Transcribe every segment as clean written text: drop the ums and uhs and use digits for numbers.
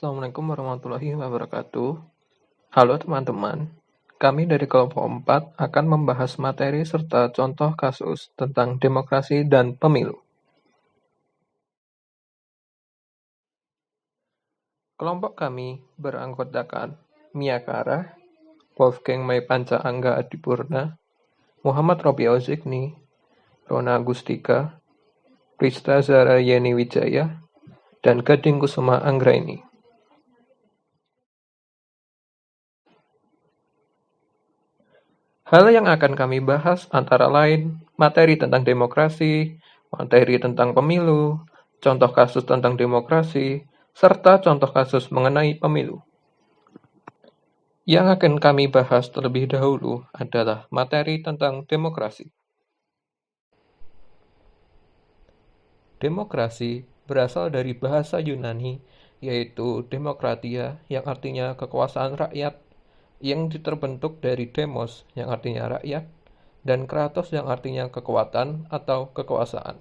Assalamualaikum warahmatullahi wabarakatuh. Halo teman-teman, kami dari kelompok 4 akan membahas materi serta contoh kasus tentang demokrasi dan pemilu. Kelompok kami beranggotakan Mia Kara, Wolfgang Maipanca Angga Adipurna, Muhammad Robiau Zikni, Rona Agustika, Prista Zara Yeni Wijaya, dan Gading Kusuma Anggraini. Hal yang akan kami bahas antara lain materi tentang demokrasi, materi tentang pemilu, contoh kasus tentang demokrasi, serta contoh kasus mengenai pemilu. Yang akan kami bahas terlebih dahulu adalah materi tentang demokrasi. Demokrasi berasal dari bahasa Yunani, yaitu demokratia, yang artinya kekuasaan rakyat, yang terbentuk dari demos, yang artinya rakyat, dan kratos, yang artinya kekuatan atau kekuasaan.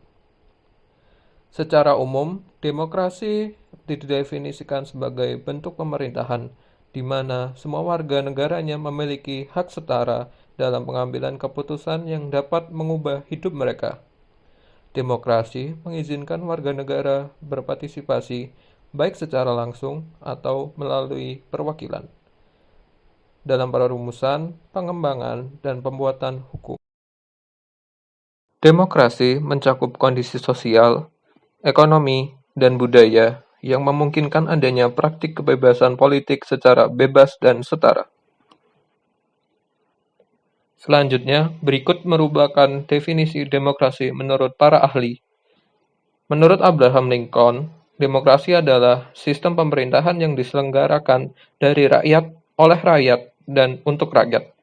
Secara umum, demokrasi didefinisikan sebagai bentuk pemerintahan di mana semua warga negaranya memiliki hak setara dalam pengambilan keputusan yang dapat mengubah hidup mereka. Demokrasi mengizinkan warga negara berpartisipasi baik secara langsung atau melalui perwakilan dalam perumusan, pengembangan, dan pembuatan hukum. Demokrasi mencakup kondisi sosial, ekonomi, dan budaya yang memungkinkan adanya praktik kebebasan politik secara bebas dan setara. Selanjutnya, berikut merupakan definisi demokrasi menurut para ahli. Menurut Abraham Lincoln, demokrasi adalah sistem pemerintahan yang diselenggarakan dari rakyat, oleh rakyat, dan untuk rakyat.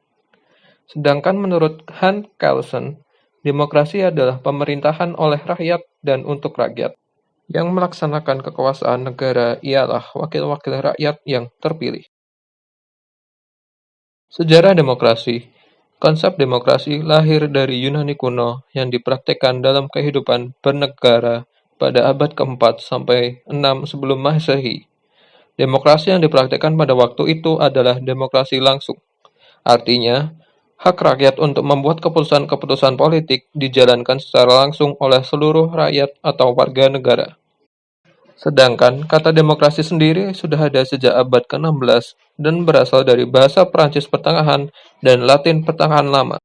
Sedangkan menurut Hans Kelsen, demokrasi adalah pemerintahan oleh rakyat dan untuk rakyat. Yang melaksanakan kekuasaan negara ialah wakil-wakil rakyat yang terpilih. Sejarah demokrasi. Konsep demokrasi lahir dari Yunani kuno yang dipraktikkan dalam kehidupan bernegara pada abad ke-4 sampai 6 sebelum Masehi. Demokrasi yang dipraktikkan pada waktu itu adalah demokrasi langsung. Artinya, hak rakyat untuk membuat keputusan-keputusan politik dijalankan secara langsung oleh seluruh rakyat atau warga negara. Sedangkan kata demokrasi sendiri sudah ada sejak abad ke-16 dan berasal dari bahasa Prancis pertengahan dan Latin pertengahan lama.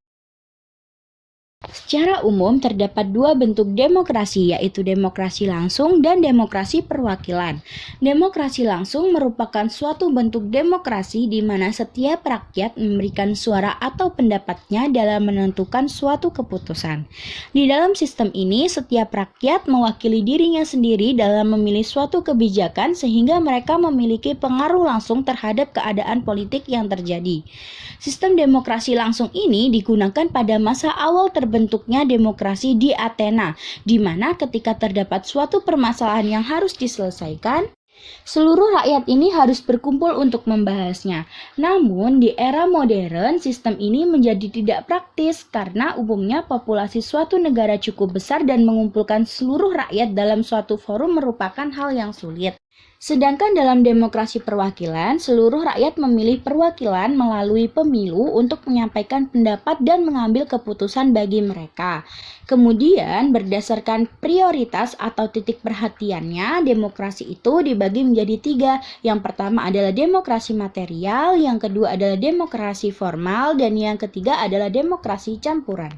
Secara umum, terdapat dua bentuk demokrasi, yaitu demokrasi langsung dan demokrasi perwakilan. Demokrasi langsung merupakan suatu bentuk demokrasi di mana setiap rakyat memberikan suara atau pendapatnya dalam menentukan suatu keputusan. Di dalam sistem ini, setiap rakyat mewakili dirinya sendiri dalam memilih suatu kebijakan sehingga mereka memiliki pengaruh langsung terhadap keadaan politik yang terjadi. Sistem demokrasi langsung ini digunakan pada masa awal terbentuknya demokrasi di Athena, di mana ketika terdapat suatu permasalahan yang harus diselesaikan, seluruh rakyat ini harus berkumpul untuk membahasnya. Namun, di era modern, sistem ini menjadi tidak praktis karena umumnya populasi suatu negara cukup besar dan mengumpulkan seluruh rakyat dalam suatu forum merupakan hal yang sulit. Sedangkan dalam demokrasi perwakilan, seluruh rakyat memilih perwakilan melalui pemilu untuk menyampaikan pendapat dan mengambil keputusan bagi mereka. Kemudian, berdasarkan prioritas atau titik perhatiannya, demokrasi itu dibagi menjadi tiga. Yang pertama adalah demokrasi material, yang kedua adalah demokrasi formal, dan yang ketiga adalah demokrasi campuran.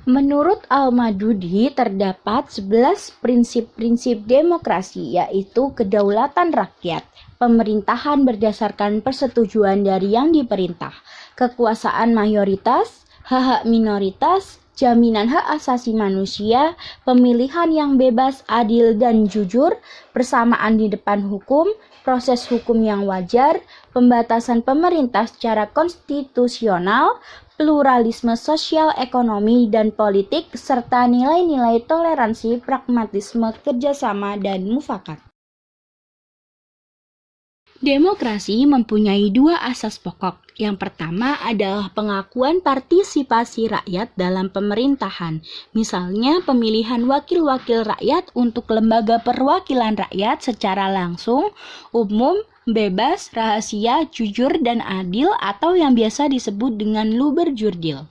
Menurut Al-Madudi, terdapat 11 prinsip-prinsip demokrasi, yaitu kedaulatan rakyat, pemerintahan berdasarkan persetujuan dari yang diperintah, kekuasaan mayoritas, hak-hak minoritas, jaminan hak asasi manusia, pemilihan yang bebas, adil, dan jujur, persamaan di depan hukum, proses hukum yang wajar, pembatasan pemerintah secara konstitusional, pluralisme sosial, ekonomi, dan politik, serta nilai-nilai toleransi, pragmatisme, kerjasama, dan mufakat. Demokrasi mempunyai dua asas pokok, Yang pertama adalah pengakuan partisipasi rakyat dalam pemerintahan. Misalnya pemilihan wakil-wakil rakyat untuk lembaga perwakilan rakyat secara langsung, umum, bebas, rahasia, jujur, dan adil atau yang biasa disebut dengan luber-jurdil.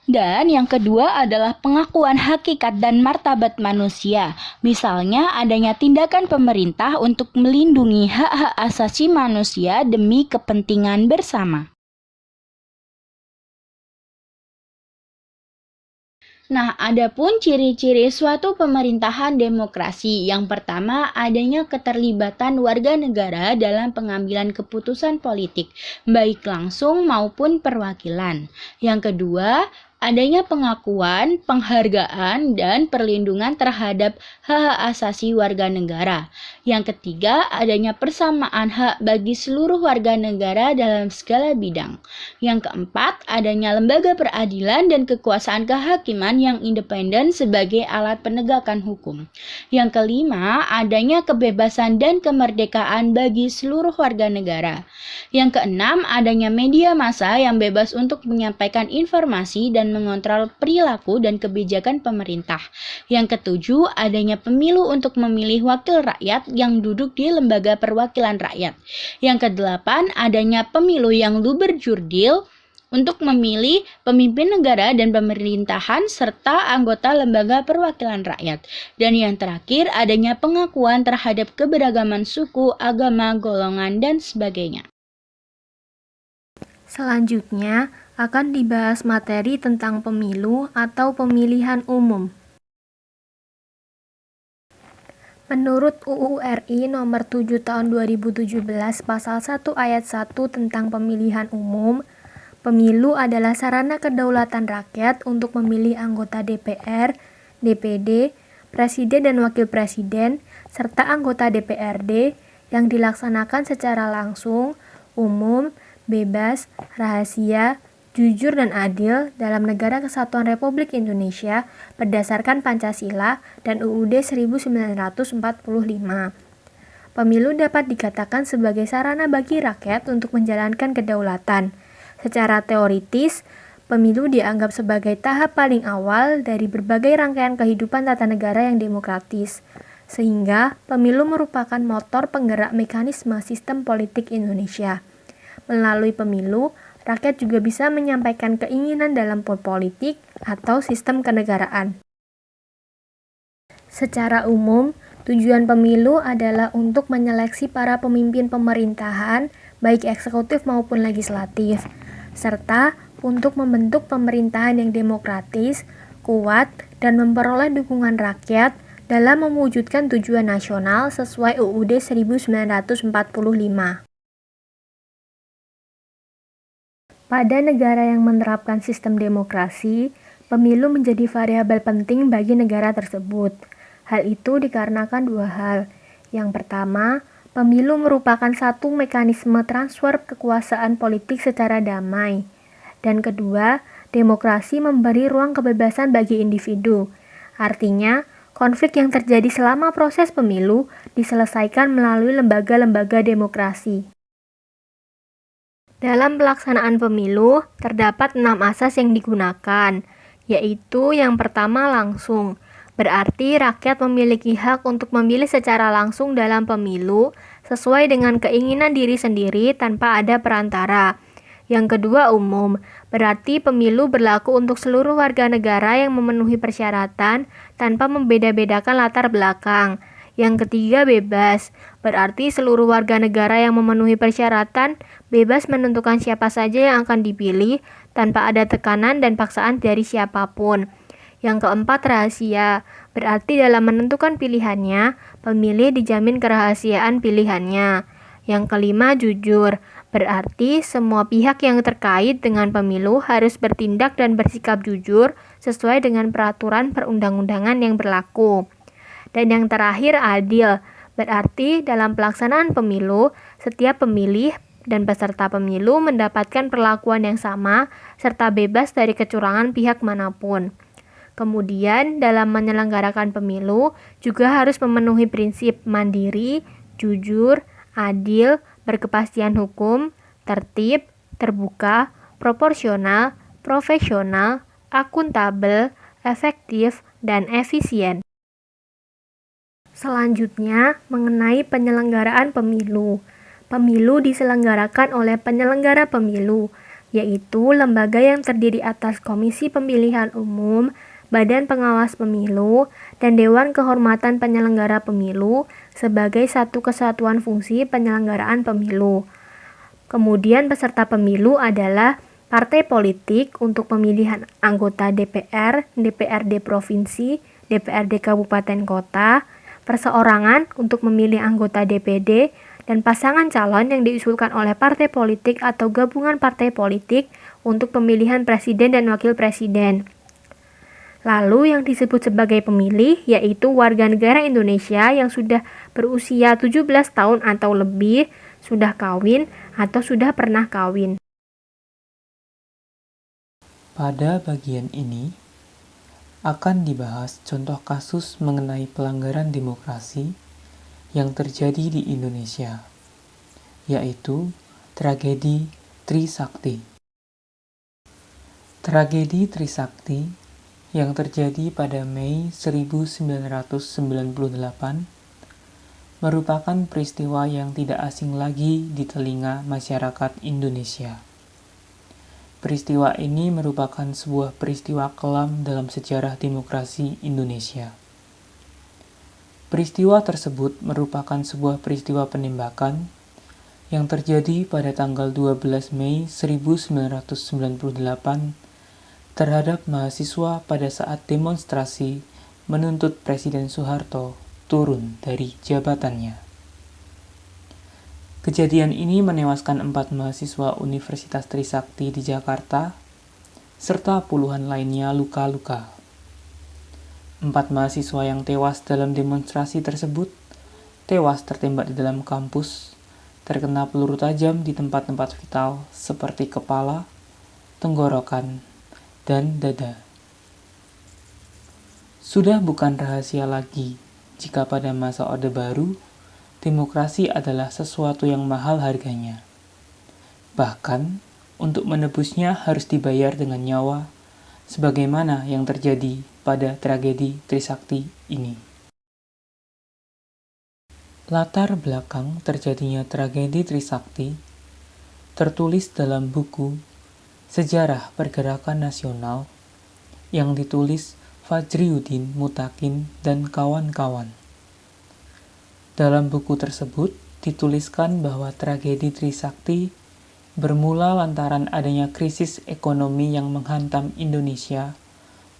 Dan yang kedua adalah pengakuan hakikat dan martabat manusia. Misalnya adanya tindakan pemerintah untuk melindungi hak-hak asasi manusia demi kepentingan bersama. Nah, adapun ciri-ciri suatu pemerintahan demokrasi. Yang pertama, adanya keterlibatan warga negara dalam pengambilan keputusan politik, baik langsung maupun perwakilan. Yang kedua, adanya pengakuan, penghargaan, dan perlindungan terhadap hak asasi warga negara. Yang ketiga, adanya persamaan hak bagi seluruh warga negara dalam segala bidang. Yang keempat, adanya lembaga peradilan dan kekuasaan kehakiman yang independen sebagai alat penegakan hukum. Yang kelima, adanya kebebasan dan kemerdekaan bagi seluruh warga negara. Yang keenam, adanya media massa yang bebas untuk menyampaikan informasi dan mengontrol perilaku dan kebijakan pemerintah. Yang ketujuh, adanya pemilu untuk memilih wakil rakyat yang duduk di lembaga perwakilan rakyat. Yang kedelapan, adanya pemilu yang luber-jurdil untuk memilih pemimpin negara dan pemerintahan serta anggota lembaga perwakilan rakyat. Dan yang terakhir, adanya pengakuan terhadap keberagaman suku, agama, golongan, dan sebagainya. Selanjutnya akan dibahas materi tentang pemilu atau pemilihan umum. Menurut UU RI nomor 7 tahun 2017 pasal 1 ayat 1 tentang pemilihan umum, pemilu adalah sarana kedaulatan rakyat untuk memilih anggota DPR, DPD, presiden dan wakil presiden, serta anggota DPRD yang dilaksanakan secara langsung, umum, bebas, rahasia, jujur dan adil dalam Negara Kesatuan Republik Indonesia berdasarkan Pancasila dan UUD 1945. Pemilu dapat dikatakan sebagai sarana bagi rakyat untuk menjalankan kedaulatan. Secara teoritis, pemilu dianggap sebagai tahap paling awal dari berbagai rangkaian kehidupan tata negara yang demokratis, sehingga pemilu merupakan motor penggerak mekanisme sistem politik Indonesia. Melalui pemilu, rakyat juga bisa menyampaikan keinginan dalam politik atau sistem kenegaraan. Secara umum, tujuan pemilu adalah untuk menyeleksi para pemimpin pemerintahan, baik eksekutif maupun legislatif, serta untuk membentuk pemerintahan yang demokratis, kuat, dan memperoleh dukungan rakyat dalam mewujudkan tujuan nasional sesuai UUD 1945. Pada negara yang menerapkan sistem demokrasi, pemilu menjadi variabel penting bagi negara tersebut. Hal itu dikarenakan dua hal. Yang pertama, pemilu merupakan satu mekanisme transfer kekuasaan politik secara damai. Dan kedua, demokrasi memberi ruang kebebasan bagi individu. Artinya, konflik yang terjadi selama proses pemilu diselesaikan melalui lembaga-lembaga demokrasi. Dalam pelaksanaan pemilu, terdapat 6 asas yang digunakan, yaitu yang pertama langsung, berarti rakyat memiliki hak untuk memilih secara langsung dalam pemilu sesuai dengan keinginan diri sendiri tanpa ada perantara. Yang kedua umum, berarti pemilu berlaku untuk seluruh warga negara yang memenuhi persyaratan tanpa membeda-bedakan latar belakang. Yang ketiga bebas, berarti seluruh warga negara yang memenuhi persyaratan bebas menentukan siapa saja yang akan dipilih tanpa ada tekanan dan paksaan dari siapapun. Yang keempat rahasia, berarti dalam menentukan pilihannya, pemilih dijamin kerahasiaan pilihannya. Yang kelima jujur, berarti semua pihak yang terkait dengan pemilu harus bertindak dan bersikap jujur sesuai dengan peraturan perundang-undangan yang berlaku. Dan yang terakhir adil, berarti dalam pelaksanaan pemilu, setiap pemilih dan peserta pemilu mendapatkan perlakuan yang sama serta bebas dari kecurangan pihak manapun. Kemudian dalam menyelenggarakan pemilu juga harus memenuhi prinsip mandiri, jujur, adil, berkepastian hukum, tertib, terbuka, proporsional, profesional, akuntabel, efektif, dan efisien. Selanjutnya, mengenai penyelenggaraan pemilu. Pemilu diselenggarakan oleh penyelenggara pemilu, yaitu lembaga yang terdiri atas Komisi Pemilihan Umum, Badan Pengawas Pemilu, dan Dewan Kehormatan Penyelenggara Pemilu sebagai satu kesatuan fungsi penyelenggaraan pemilu. Kemudian peserta pemilu adalah partai politik untuk pemilihan anggota DPR, DPRD Provinsi, DPRD Kabupaten Kota, perseorangan untuk memilih anggota DPD, dan pasangan calon yang diusulkan oleh partai politik atau gabungan partai politik untuk pemilihan presiden dan wakil presiden. Lalu yang disebut sebagai pemilih yaitu warga negara Indonesia yang sudah berusia 17 tahun atau lebih, sudah kawin atau sudah pernah kawin. Pada bagian ini akan dibahas contoh kasus mengenai pelanggaran demokrasi yang terjadi di Indonesia, yaitu tragedi Trisakti. Tragedi Trisakti yang terjadi pada Mei 1998 merupakan peristiwa yang tidak asing lagi di telinga masyarakat Indonesia. Peristiwa ini merupakan sebuah peristiwa kelam dalam sejarah demokrasi Indonesia. Peristiwa tersebut merupakan sebuah peristiwa penembakan yang terjadi pada tanggal 12 Mei 1998 terhadap mahasiswa pada saat demonstrasi menuntut Presiden Soeharto turun dari jabatannya. Kejadian ini menewaskan 4 mahasiswa Universitas Trisakti di Jakarta, serta puluhan lainnya luka-luka. 4 mahasiswa yang tewas dalam demonstrasi tersebut tewas tertembak di dalam kampus, terkena peluru tajam di tempat-tempat vital seperti kepala, tenggorokan, dan dada. Sudah bukan rahasia lagi jika pada masa Orde Baru, demokrasi adalah sesuatu yang mahal harganya. Bahkan, untuk menebusnya harus dibayar dengan nyawa, sebagaimana yang terjadi pada tragedi Trisakti ini. Latar belakang terjadinya tragedi Trisakti tertulis dalam buku Sejarah Pergerakan Nasional yang ditulis Fajriuddin Mutakin dan kawan-kawan. Dalam buku tersebut dituliskan bahwa tragedi Trisakti bermula lantaran adanya krisis ekonomi yang menghantam Indonesia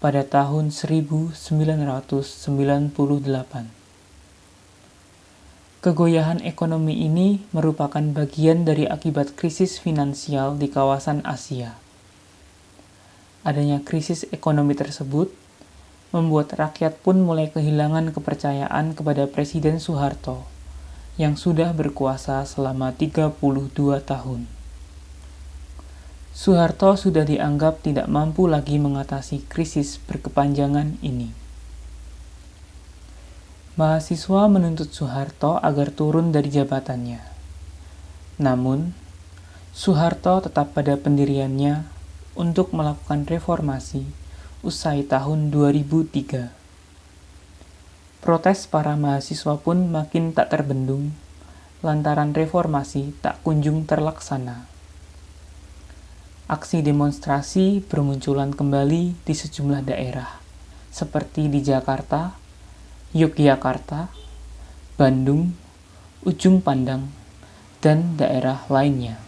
pada tahun 1998. Kegoyahan ekonomi ini merupakan bagian dari akibat krisis finansial di kawasan Asia. Adanya krisis ekonomi tersebut membuat rakyat pun mulai kehilangan kepercayaan kepada Presiden Soeharto yang sudah berkuasa selama 32 tahun. Soeharto sudah dianggap tidak mampu lagi mengatasi krisis berkepanjangan ini. Mahasiswa menuntut Soeharto agar turun dari jabatannya. Namun, Soeharto tetap pada pendiriannya untuk melakukan reformasi usai tahun 2003. Protes para mahasiswa pun makin tak terbendung lantaran reformasi tak kunjung terlaksana. Aksi demonstrasi bermunculan kembali di sejumlah daerah, seperti di Jakarta, Yogyakarta, Bandung, Ujung Pandang, dan daerah lainnya.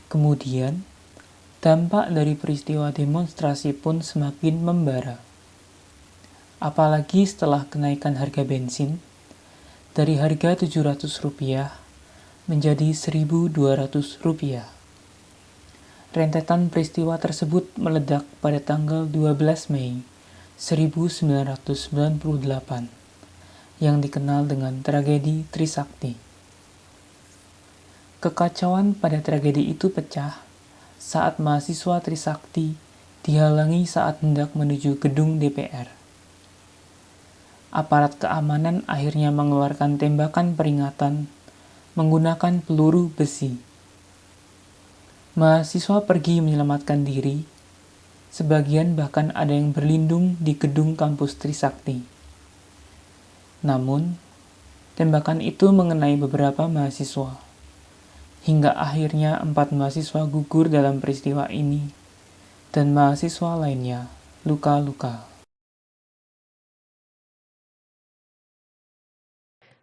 Kemudian, dampak dari peristiwa demonstrasi pun semakin membara. Apalagi setelah kenaikan harga bensin, dari harga Rp700 menjadi Rp1.200. Rentetan peristiwa tersebut meledak pada tanggal 12 Mei 1998 yang dikenal dengan tragedi Trisakti. Kekacauan pada tragedi itu pecah saat mahasiswa Trisakti dihalangi saat hendak menuju gedung DPR. Aparat keamanan akhirnya mengeluarkan tembakan peringatan menggunakan peluru besi Mahasiswa pergi menyelamatkan diri, sebagian bahkan ada yang berlindung di gedung kampus Trisakti. Namun, tembakan itu mengenai beberapa mahasiswa. Hingga akhirnya 4 mahasiswa gugur dalam peristiwa ini, dan mahasiswa lainnya luka-luka.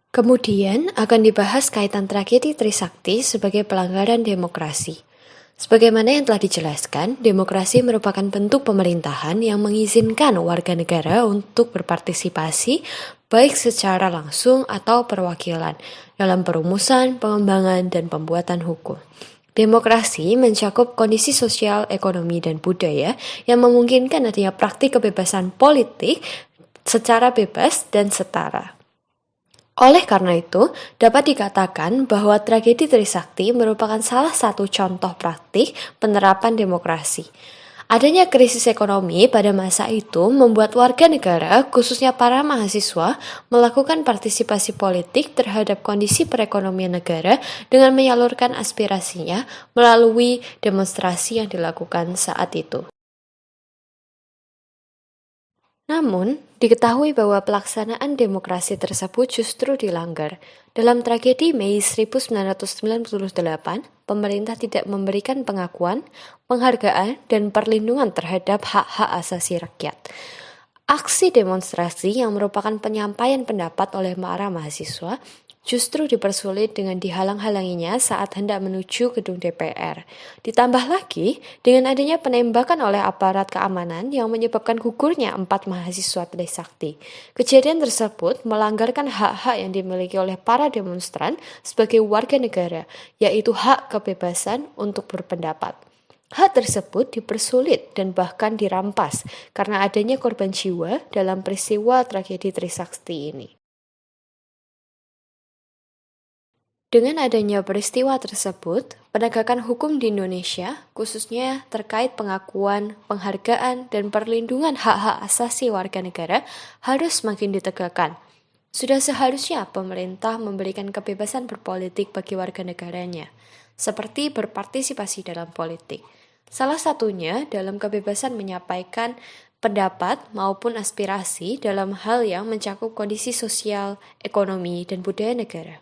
Kemudian akan dibahas kaitan tragedi Trisakti sebagai pelanggaran demokrasi. Sebagaimana yang telah dijelaskan, demokrasi merupakan bentuk pemerintahan yang mengizinkan warga negara untuk berpartisipasi baik secara langsung atau perwakilan dalam perumusan, pengembangan, dan pembuatan hukum. Demokrasi mencakup kondisi sosial, ekonomi, dan budaya yang memungkinkan adanya praktik kebebasan politik secara bebas dan setara. Oleh karena itu, dapat dikatakan bahwa tragedi Trisakti merupakan salah satu contoh praktik penerapan demokrasi. Adanya krisis ekonomi pada masa itu membuat warga negara, khususnya para mahasiswa, melakukan partisipasi politik terhadap kondisi perekonomian negara dengan menyalurkan aspirasinya melalui demonstrasi yang dilakukan saat itu. Namun, diketahui bahwa pelaksanaan demokrasi tersebut justru dilanggar. Dalam tragedi Mei 1998, pemerintah tidak memberikan pengakuan, penghargaan, dan perlindungan terhadap hak-hak asasi rakyat. Aksi demonstrasi yang merupakan penyampaian pendapat oleh para mahasiswa justru dipersulit dengan dihalang-halanginya saat hendak menuju gedung DPR. Ditambah lagi dengan adanya penembakan oleh aparat keamanan yang menyebabkan gugurnya 4 mahasiswa Trisakti. Kejadian tersebut melanggarkan hak-hak yang dimiliki oleh para demonstran sebagai warga negara, yaitu hak kebebasan untuk berpendapat. Hak tersebut dipersulit dan bahkan dirampas karena adanya korban jiwa dalam peristiwa tragedi Trisakti ini. Dengan adanya peristiwa tersebut, penegakan hukum di Indonesia, khususnya terkait pengakuan, penghargaan, dan perlindungan hak-hak asasi warga negara, harus semakin ditegakkan. Sudah seharusnya pemerintah memberikan kebebasan berpolitik bagi warga negaranya, seperti berpartisipasi dalam politik. Salah satunya dalam kebebasan menyampaikan pendapat maupun aspirasi dalam hal yang mencakup kondisi sosial, ekonomi, dan budaya negara.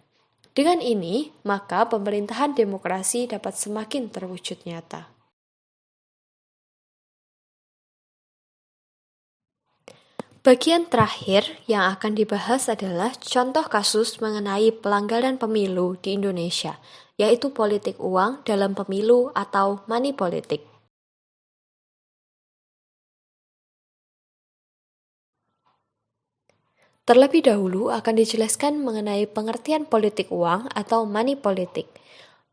Dengan ini, maka pemerintahan demokrasi dapat semakin terwujud nyata. Bagian terakhir yang akan dibahas adalah contoh kasus mengenai pelanggaran pemilu di Indonesia, yaitu politik uang dalam pemilu atau money politik. Terlebih dahulu akan dijelaskan mengenai pengertian politik uang atau money politik.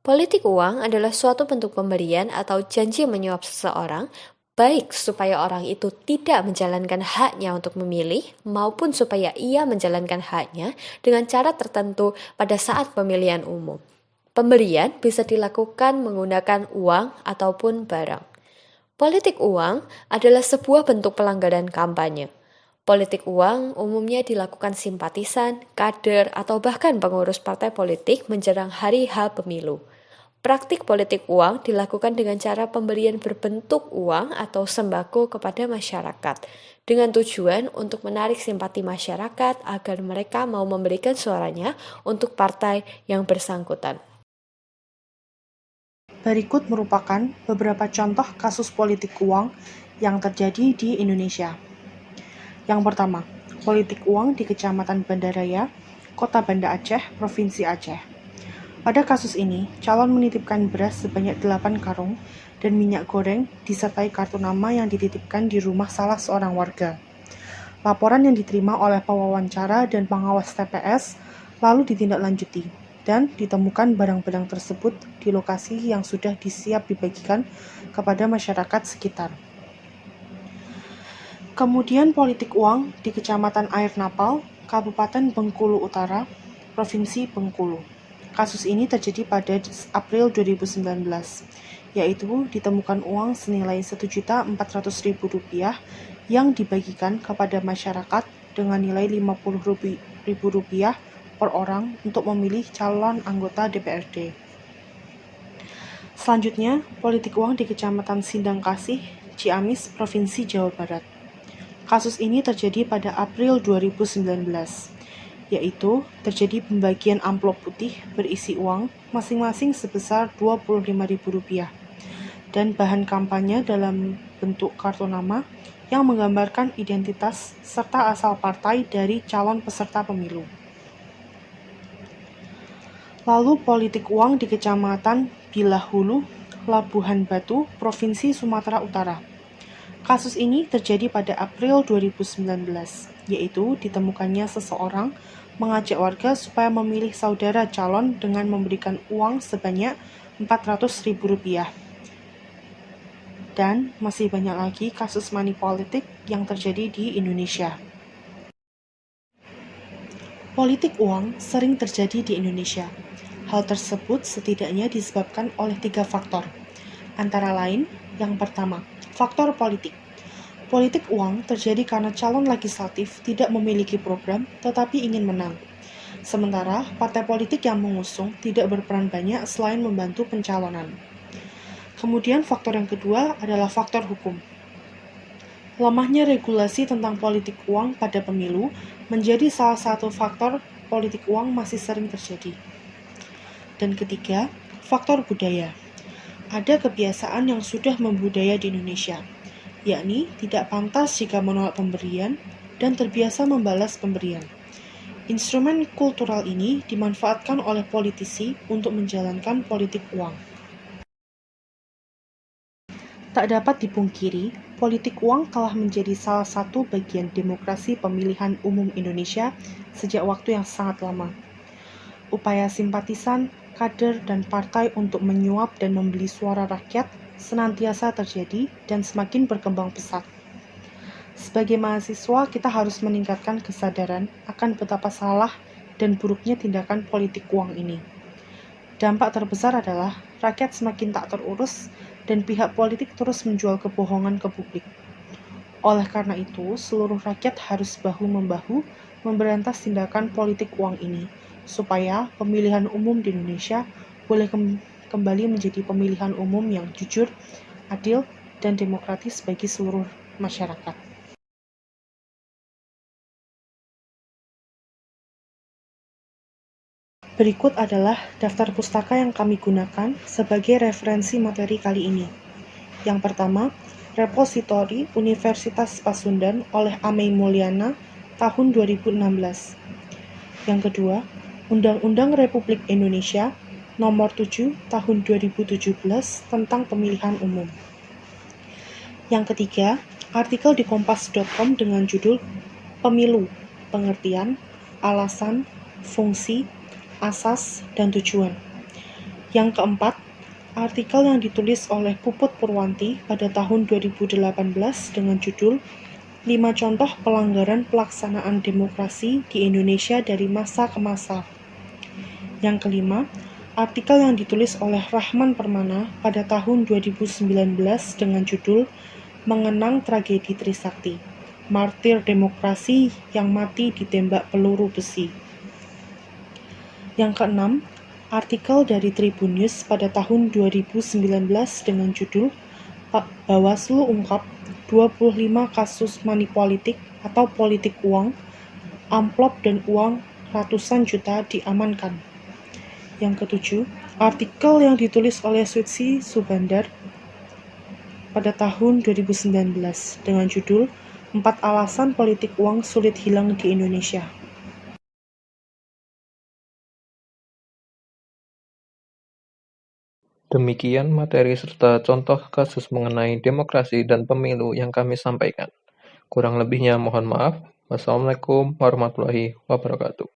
Politik uang adalah suatu bentuk pemberian atau janji menyuap seseorang, baik supaya orang itu tidak menjalankan haknya untuk memilih, maupun supaya ia menjalankan haknya dengan cara tertentu pada saat pemilihan umum. Pemberian bisa dilakukan menggunakan uang ataupun barang. Politik uang adalah sebuah bentuk pelanggaran kampanye. Politik uang umumnya dilakukan simpatisan, kader, atau bahkan pengurus partai politik menjelang hari H pemilu. Praktik politik uang dilakukan dengan cara pemberian berbentuk uang atau sembako kepada masyarakat, dengan tujuan untuk menarik simpati masyarakat agar mereka mau memberikan suaranya untuk partai yang bersangkutan. Berikut merupakan beberapa contoh kasus politik uang yang terjadi di Indonesia. Yang pertama, politik uang di Kecamatan Bandaraya, Kota Banda Aceh, Provinsi Aceh. Pada kasus ini, calon menitipkan beras sebanyak 8 karung dan minyak goreng disertai kartu nama yang dititipkan di rumah salah seorang warga. Laporan yang diterima oleh pewawancara dan pengawas TPS lalu ditindaklanjuti dan ditemukan barang-barang tersebut di lokasi yang sudah disiap dibagikan kepada masyarakat sekitar. Kemudian politik uang di Kecamatan Air Napal, Kabupaten Bengkulu Utara, Provinsi Bengkulu. Kasus ini terjadi pada April 2019, yaitu ditemukan uang senilai Rp1.400.000 yang dibagikan kepada masyarakat dengan nilai Rp50.000 per orang untuk memilih calon anggota DPRD. Selanjutnya, politik uang di Kecamatan Sindang Kasih, Ciamis, Provinsi Jawa Barat. Kasus ini terjadi pada April 2019, yaitu terjadi pembagian amplop putih berisi uang masing-masing sebesar Rp25.000 dan bahan kampanye dalam bentuk kartu nama yang menggambarkan identitas serta asal partai dari calon peserta pemilu. Lalu politik uang di Kecamatan Bilahulu, Labuhan Batu, Provinsi Sumatera Utara. Kasus ini terjadi pada April 2019, yaitu ditemukannya seseorang mengajak warga supaya memilih saudara calon dengan memberikan uang sebanyak Rp400.000. Dan masih banyak lagi kasus money politik yang terjadi di Indonesia. Politik uang sering terjadi di Indonesia. Hal tersebut setidaknya disebabkan oleh 3 faktor. Antara lain, yang pertama, faktor politik. Politik uang terjadi karena calon legislatif tidak memiliki program tetapi ingin menang. Sementara partai politik yang mengusung tidak berperan banyak selain membantu pencalonan. Kemudian faktor yang kedua adalah faktor hukum. Lemahnya regulasi tentang politik uang pada pemilu menjadi salah satu faktor politik uang masih sering terjadi. Dan ketiga, faktor budaya. Ada kebiasaan yang sudah membudaya di Indonesia, yakni tidak pantas jika menolak pemberian dan terbiasa membalas pemberian. Instrumen kultural ini dimanfaatkan oleh politisi untuk menjalankan politik uang. Tak dapat dipungkiri, politik uang telah menjadi salah satu bagian demokrasi pemilihan umum Indonesia sejak waktu yang sangat lama. Upaya simpatisan, kader, dan partai untuk menyuap dan membeli suara rakyat senantiasa terjadi dan semakin berkembang pesat. Sebagai mahasiswa, kita harus meningkatkan kesadaran akan betapa salah dan buruknya tindakan politik uang ini. Dampak terbesar adalah rakyat semakin tak terurus dan pihak politik terus menjual kebohongan ke publik. Oleh karena itu, seluruh rakyat harus bahu-membahu memberantas tindakan politik uang ini, supaya pemilihan umum di Indonesia boleh kembali menjadi pemilihan umum yang jujur, adil, dan demokratis bagi seluruh masyarakat. Berikut adalah daftar pustaka yang kami gunakan sebagai referensi materi kali ini. Yang pertama, Repositori Universitas Pasundan oleh Amey Mulyana tahun 2016. Yang kedua, Undang-Undang Republik Indonesia Nomor 7 Tahun 2017 tentang Pemilihan Umum. Yang ketiga, artikel di kompas.com dengan judul Pemilu, Pengertian, Alasan, Fungsi, Asas, dan Tujuan. Yang keempat, artikel yang ditulis oleh Puput Purwanti pada tahun 2018 dengan judul 5 Contoh Pelanggaran Pelaksanaan Demokrasi di Indonesia dari Masa ke Masa. Yang kelima, artikel yang ditulis oleh Rahman Permana pada tahun 2019 dengan judul Mengenang Tragedi Trisakti, Martir Demokrasi yang Mati Ditembak Peluru Besi. Yang keenam, artikel dari Tribun News pada tahun 2019 dengan judul Bawaslu ungkap 25 kasus money politik atau politik uang, amplop dan uang ratusan juta diamankan. Yang ketujuh, artikel yang ditulis oleh Sutsi Subandar pada tahun 2019 dengan judul 4 alasan politik uang sulit hilang di Indonesia. Demikian materi serta contoh kasus mengenai demokrasi dan pemilu yang kami sampaikan. Kurang lebihnya mohon maaf. Wassalamualaikum warahmatullahi wabarakatuh.